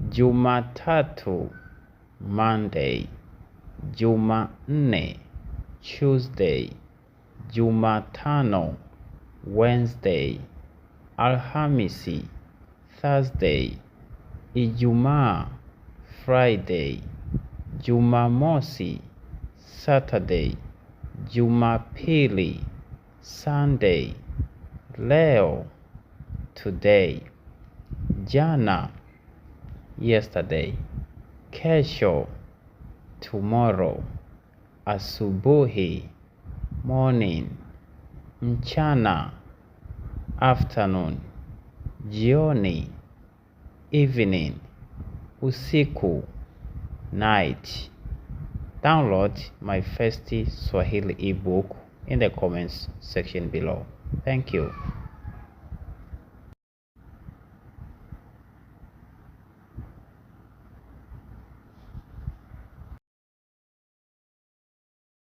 Jumatatu, Monday. Jumanne, Tuesday. Jumatano, Wednesday. Alhamisi, Thursday. Ijumaa, Friday. Jumamosi, Saturday. Jumapili, Sunday. Leo, today. Jana, yesterday. Kesho, tomorrow. Asubuhi, morning. Mchana, afternoon. Jioni, evening. Usiku, night. Download my first Swahili ebook in the comments section below. Thank you.